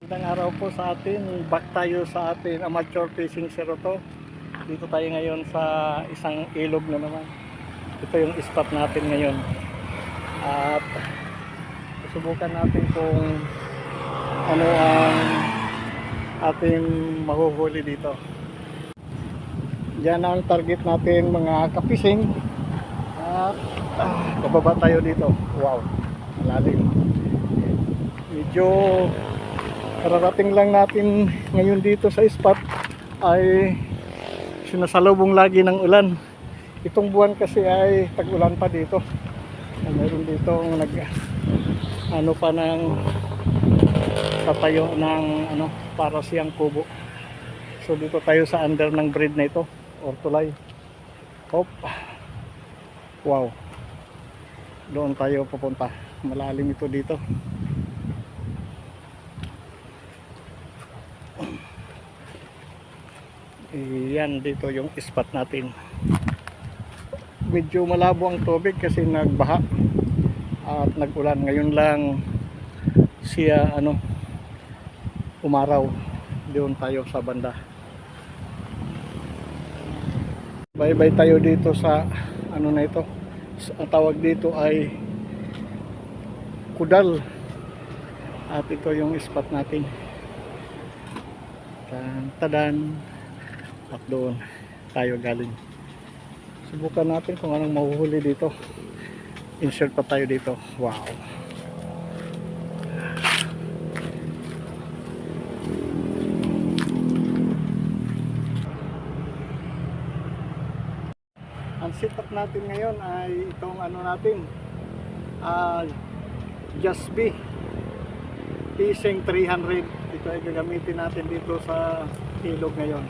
Magandang araw po sa atin. Back tayo sa atin amateur fishing to. Dito tayo ngayon sa isang ilog na naman. Ito yung spot natin ngayon. At susubukan natin kung ano ang ating mahuhuli dito. Diyan ang target natin mga ka-fishing. At bababa tayo dito. Wow, malalim. Medyo kararating lang natin ngayon dito sa spot ay sinasalubong lagi ng ulan. Itong buwan kasi ay tag-ulan pa dito. Mayroon dito ano pa ng tatayo ng para siyang kubo. So dito tayo sa under ng bridge na ito or tulay. Hop. Wow. Doon tayo pupunta. Malalim ito dito. Yan dito yung spot natin. Medyo malabo ang tubig kasi nagbaha at nag-ulan. Ngayon lang siya umaraw. Doon tayo sa banda. Bye-bye tayo dito sa na ito. Ang tawag dito ay Kudal. At ito yung spot natin. Tadan. At doon tayo galing. Subukan natin kung anong mahuhuli dito. Insert pa tayo dito. Wow. Ang setup natin ngayon ay itong natin Just Be Fishing 300. Ito ay gagamitin natin dito sa ilog ngayon.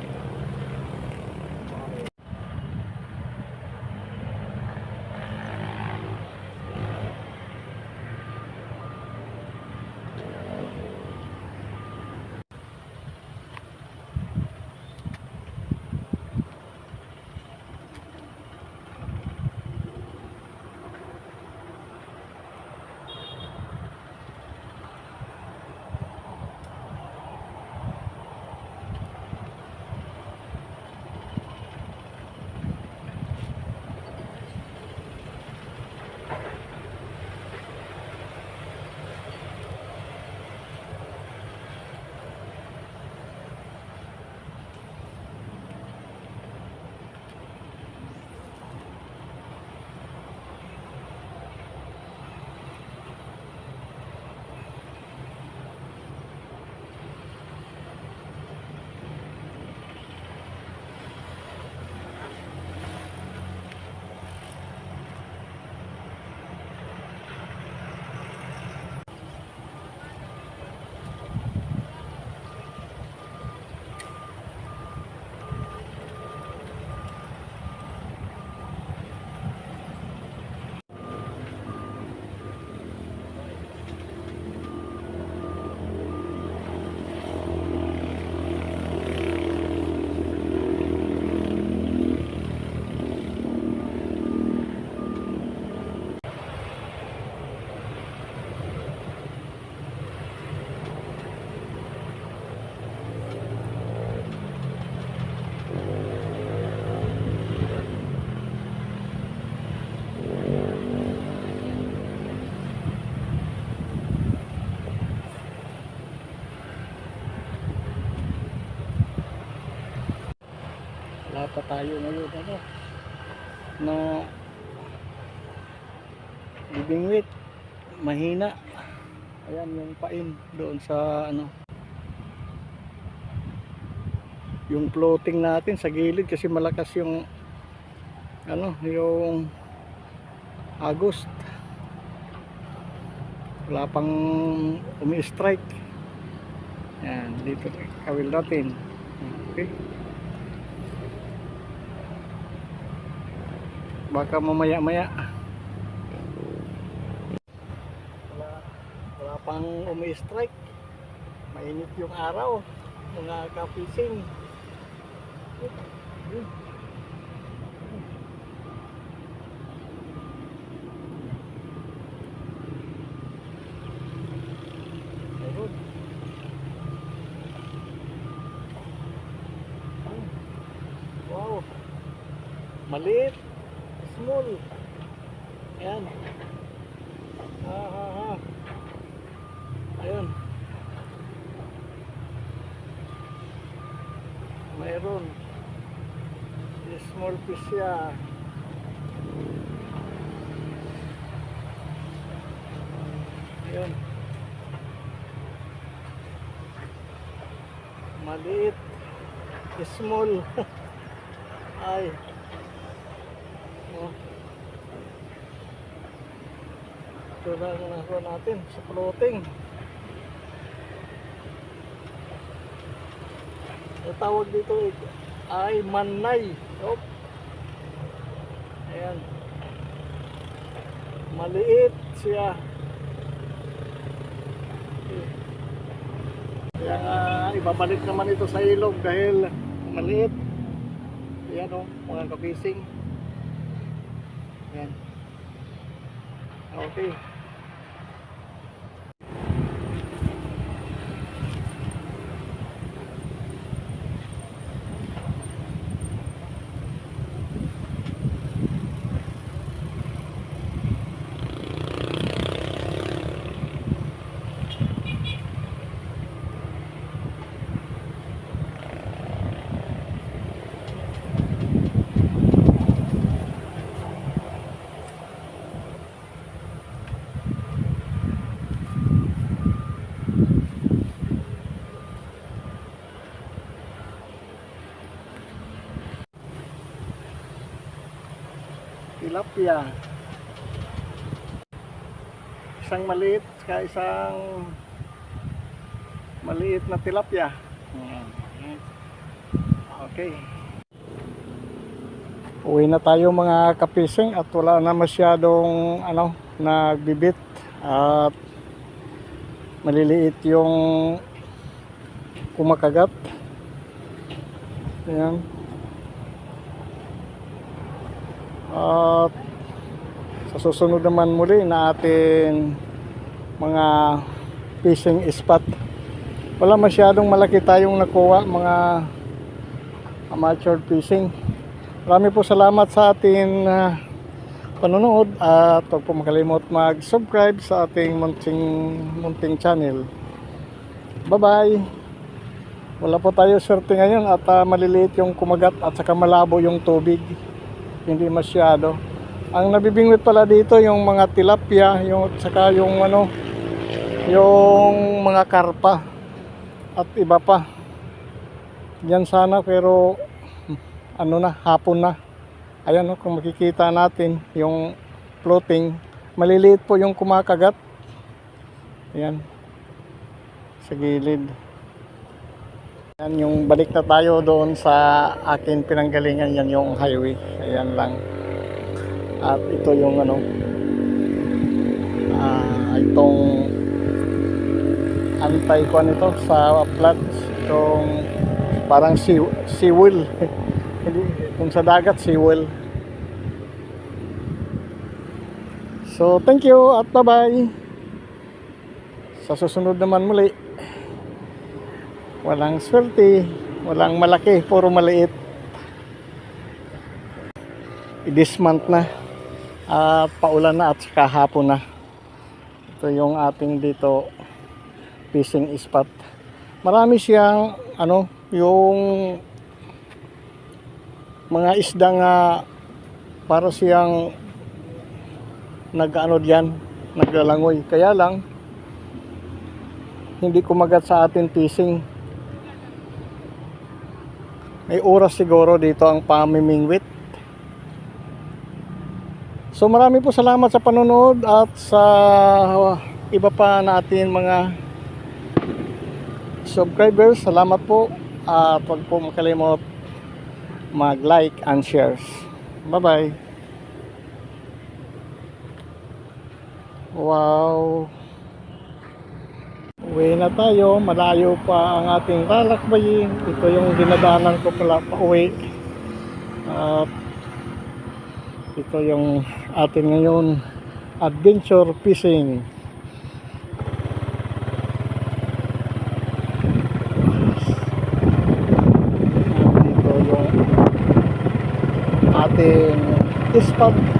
Wala pa tayo ngayon na bibingwit, mahina. Ayan yung pain doon sa yung floating natin sa gilid kasi malakas yung yung agos. Wala pang umi-strike. Yan dito kawil natin. Okay, baka mamaya-maya wala pang umi-strike. Mainit yung araw, mga ka-fishing. Maliit. Small. Ayan. Ayun. Mayroon. Small fish siya. Ayun. Maliit. Small. Ay. Oh. Ito na nakuha natin sa floating. Ang tawag dito ay manay. Oh. Ayan. Maliit siya. Kaya ibabalik naman ito sa ilog dahil maliit. Ayan o, mga kabising. Ayan. Okay. Tilapia. Isang maliit ka isang maliit na tilapia. Okay. Uwi na tayo mga kapising at wala na masyadong nagbibit at maliliit yung kumakagat. Ayan. At sa susunod naman muli na ating mga fishing spot, wala masyadong malaki tayong nakuha, mga amateur fishing. Marami po salamat sa ating panonood at huwag po makalimot mag-subscribe sa ating munting channel. Bye bye. Wala po tayo swerte ngayon at maliliit yung kumagat at saka malabo yung tubig. Hindi masyado. Ang nabibingwit pala dito yung mga tilapia, yung saka yung yung mga karpa at iba pa. Diyan sana pero hapon na. Ayan kung makikita natin yung floating, maliliit po yung kumakagat. Ayan. Sa gilid. Yan yung balik na tayo doon sa akin pinanggalingan, yan yung highway. Ayan lang. At ito yung itong antay ko nito sa flats, itong parang seawheel. Kung sa dagat seawheel. So thank you at bye bye. Sa susunod naman muli. Walang swerte, walang malaki, puro maliit. This month na at paulan na at saka hapon na. Ito yung ating dito fishing spot. Marami siyang yung mga isda nga para siyang naglalangoy. Kaya lang hindi kumagat sa ating fishing. May oras siguro dito ang pamimingwit. So marami po salamat sa panonood at sa iba pa natin mga subscribers. Salamat po at huwag po makalimot mag-like and shares. Bye bye. Wow. Uwi na tayo, malayo pa ang ating lalakbayin. Ito yung dinadaanan ko pala pa uwi. At ito yung atin ngayon adventure fishing. Dito yung ating spot